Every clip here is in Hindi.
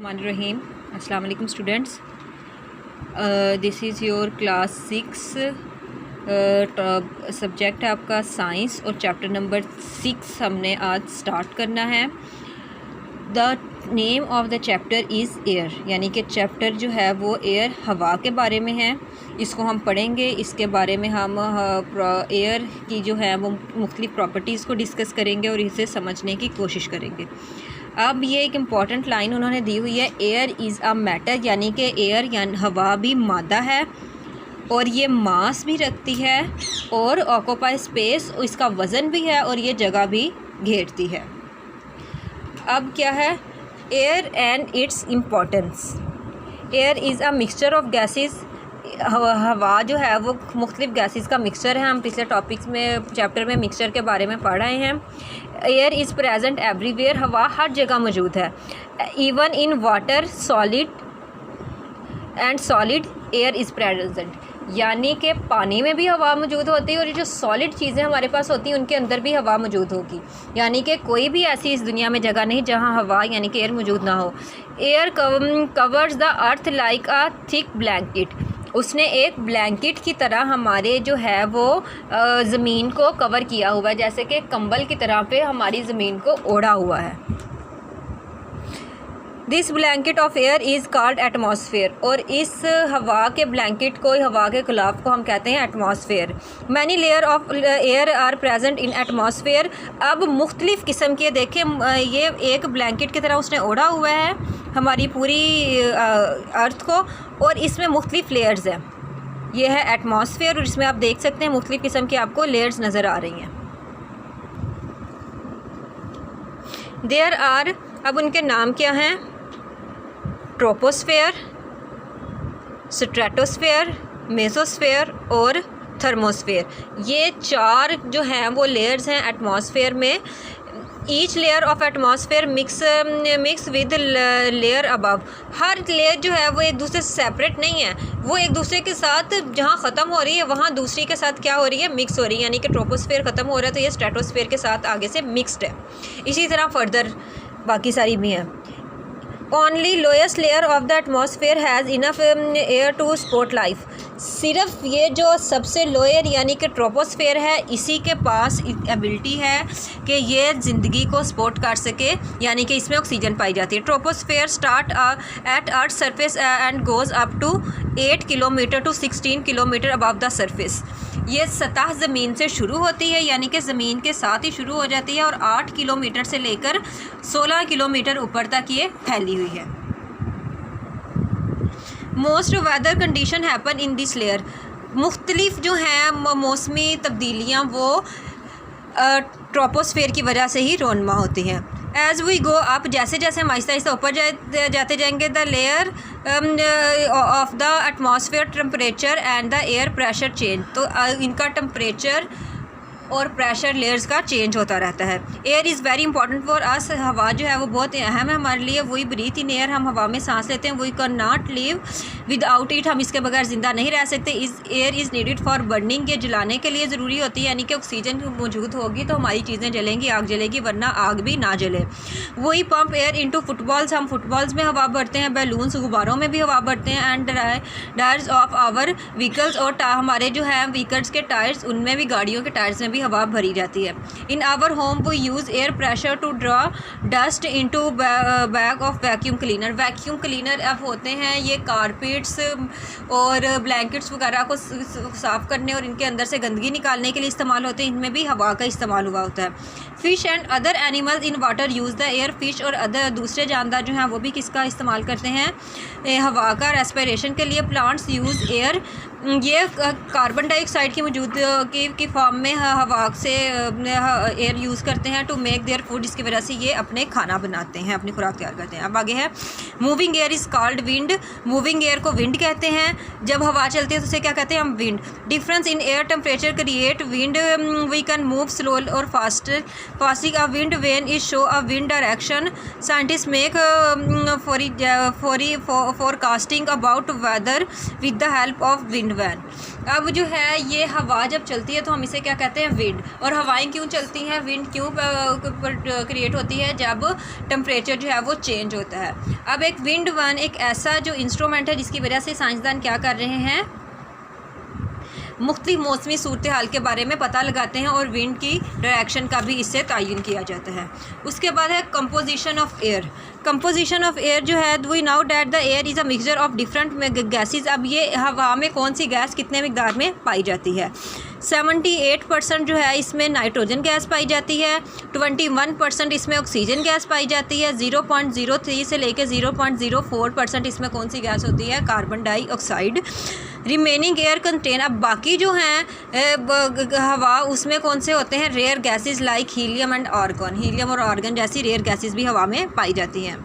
रहीम अस्सलाम वालेकुम students, this is your class 6 subject है आपका साइंस और चैप्टर नंबर 6 हमने आज स्टार्ट करना है। The name of the chapter is air, यानी कि चैप्टर जो है वो एयर हवा के बारे में है। इसको हम पढ़ेंगे, इसके बारे में हम एयर की जो है वो मुख्तलिफ़ प्रॉपर्टीज़ को डिस्कस करेंगे और इसे समझने की कोशिश करेंगे। अब ये एक इम्पॉर्टेंट लाइन उन्होंने दी हुई है, एयर इज़ अ मैटर, यानी कि एयर यानी हवा भी मादा है और ये मास भी रखती है और ऑक्यूपाई स्पेस, इसका वज़न भी है और ये जगह भी घेरती है। अब क्या है air and its importance. Air is a mixture of gases, हवा जो है वो मुख्तलिफ़ गैसेस का मिक्सचर है। हम पिछले टॉपिक्स में चैप्टर में मिक्सचर के बारे में पढ़ रहे हैं। एयर इज़ प्रेजेंट एवरीवेयर, हवा हर जगह मौजूद है। Even in water solid and solid air is present, यानी कि पानी में भी हवा मौजूद होती है और ये जो सॉलिड चीज़ें हमारे पास होती हैं उनके अंदर भी हवा मौजूद होगी, यानी कि कोई भी ऐसी इस दुनिया में जगह नहीं जहाँ हवा यानी कि एयर मौजूद ना हो। Air covers the earth like a thick blanket, उसने एक ब्लैंकेट की तरह हमारे जो है वो ज़मीन को कवर किया हुआ है, जैसे कि कंबल की तरह पे हमारी ज़मीन को ओढ़ा हुआ है। This blanket of air is called atmosphere, और इस हवा के ब्लैंकेट को, हवा के ग़िलाफ़ को हम कहते हैं atmosphere. Many layer of air are present in atmosphere. अब मुख्तलिफ़ किस्म के देखें, ये एक ब्लैंकेट की तरह उसने ओढ़ा हुआ है हमारी पूरी अर्थ को, और इसमें मुख्तलिफ़ लेयर्स हैं। ये है एटमॉस्फेयर और इसमें आप देख सकते हैं मुख्तलिफ़ किस्म की आपको लेयर्स नज़र आ रही हैं। देयर आर, अब उनके नाम क्या हैं? ट्रोपोस्फेयर, स्ट्रेटोस्फेयर, मेसोस्फेयर और थर्मोस्फेयर। ये चार जो हैं वो लेयर्स हैं एटमॉस्फेयर में। Each layer of atmosphere mix with layer above. Her layer जो है वो एक दूसरे से सेपरेट नहीं है, वो एक दूसरे के साथ जहाँ ख़त्म हो रही है वहाँ दूसरी के साथ क्या हो रही है, मिक्स हो रही है। यानी कि ट्रोपोस्फेयर ख़त्म हो रहा है तो ये स्ट्रेटोस्फेयर के साथ आगे से मिक्सड है। इसी तरह फर्दर बाकी सारी भी हैं। Only lowest layer of the atmosphere has enough air to support life. सिर्फ ये जो सबसे लोअर यानी कि ट्रोपोस्फेयर है, इसी के पास एबिलिटी है कि ये ज़िंदगी को सपोर्ट कर सके, यानी कि इसमें ऑक्सीजन पाई जाती है। Troposphere start at earth surface and goes up to 8 kilometer to 16 kilometer above the surface. ये सतह ज़मीन से शुरू होती है, यानी कि ज़मीन के साथ ही शुरू हो जाती है और 8 किलोमीटर से लेकर 16 किलोमीटर ऊपर तक ये फैली हुई है। Most weather condition happen in this layer. मुख्तलिफ जो हैं मौसमी तब्दीलियाँ वो ट्रोपोस्फेयर की वजह से ही रोनमा होती हैं। एज़ वी गो अप, जैसे जैसे हम आहिस्ता आहिस्ता ऊपर जाते जाएंगे, the layer of the atmosphere temperature and the air pressure change, तो इनका टेम्परेचर और प्रेशर लेयर्स का चेंज होता रहता है। Air is very important for us, हवा जो है वो बहुत अहम है हमारे लिए। वही ब्रीथ इन एयर, हम हवा में सांस लेते हैं। We can not live without it, हम इसके बगैर ज़िंदा नहीं रह सकते। This air is needed for burning, ये जलाने के लिए ज़रूरी होती है, यानी कि ऑक्सीजन मौजूद होगी तो हमारी चीज़ें जलेंगी, आग जलेगी, वरना आग भी ना जले। वही पंप एयर इंटू फुटबॉल्स, हम फुटबॉल्स में हवा भरते हैं, बैलून्स गुब्बारों में भी हवा भरते हैं। And tyres of our vehicles, और हमारे जो है व्हीकल्स के टायर्स, उनमें भी, गाड़ियों के टायर्स में भी हवा भरी जाती है। In our home we use air pressure to draw dust into bag of vacuum cleaner. Vacuum cleaner अब होते हैं ये कारपेट्स और ब्लैंकेट्स वगैरह को साफ़ करने और इनके अंदर से गंदगी निकालने के लिए इस्तेमाल होते हैं। इनमें भी हवा का इस्तेमाल हुआ होता है। Fish and other animals in water use the air. Fish और अदर दूसरे जानदार जो हैं वो भी किसका इस्तेमाल करते हैं, हवा का, रेस्पिरेशन के लिए। प्लांट्स यूज़ एयर, ये कार्बन डाइऑक्साइड की मौजूदगी की फॉर्म में हवा से एयर यूज़ करते हैं टू मेक देयर फूड, जिसकी वजह से ये अपने खाना बनाते हैं, अपनी खुराक तैयार करते हैं। अब आगे है moving air is called wind. Moving air को विंड कहते हैं। जब हवा चलती है तो उसे क्या कहते हैं हम, wind. Difference in air temperature create wind, we can move slow और faster fasting a wind when is show a wind direction. Scientist make forecasting about weather with the help of wind vane. अब जो है ये हवा जब चलती है तो हम इसे क्या कहते हैं, विंड। और हवाएं क्यों चलती हैं, विंड क्यों क्रिएट होती है, जब टेम्परेचर जो है वो चेंज होता है। अब एक विंड वन एक ऐसा जो इंस्ट्रूमेंट है जिसकी वजह से साइंसदान क्या कर रहे हैं, मुख्तलिफ मौसमी सूरत हाल के बारे में पता लगाते हैं और विंड की डायरेक्शन का भी इससे तयन किया जाता है। उसके बाद है composition of air. Composition of air जो है, we know that the air is a mixture of different gases. अब ये हवा में कौन सी गैस कितने मिकदार में पाई जाती है। 78% जो है इसमें नाइट्रोजन गैस पाई जाती है, 21% इसमें ऑक्सीजन गैस पाई जाती है, 0.03 से लेकर 0.04% इसमें कौन सी गैस होती है, carbon dioxide. Remaining air contain, अब बाकी जो हैं हवा उसमें कौन से होते हैं, rare gases like helium and argon. Helium और आर्गन जैसी रेयर गैसेस भी हवा में पाई जाती हैं।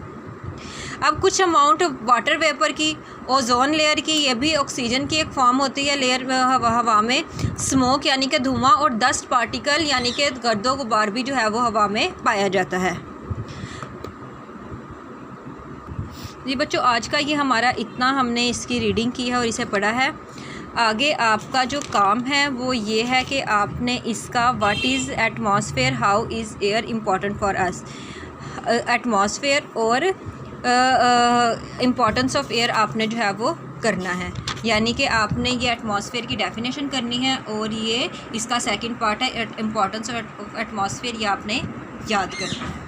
अब कुछ अमाउंट वाटर वेपर की, ओजोन लेयर की, ये भी ऑक्सीजन की एक फॉर्म होती है लेयर हवा में। स्मोक यानी कि धुआं और डस्ट पार्टिकल यानी कि गर्दो गुबार भी जो है वो हवा में पाया जाता है। जी बच्चों, आज का ये हमारा इतना हमने इसकी रीडिंग की है और इसे पढ़ा है। आगे आपका जो काम है वो ये है कि आपने इसका what is atmosphere, how is air important for us, atmosphere और इम्पॉर्टेंस ऑफ एयर आपने जो है वो करना है। यानी कि आपने ये एटमॉस्फेयर की डेफिनेशन करनी है और ये इसका सेकंड पार्ट है इम्पॉर्टेंस ऑफ एटमॉस्फेयर, ये आपने याद करना है।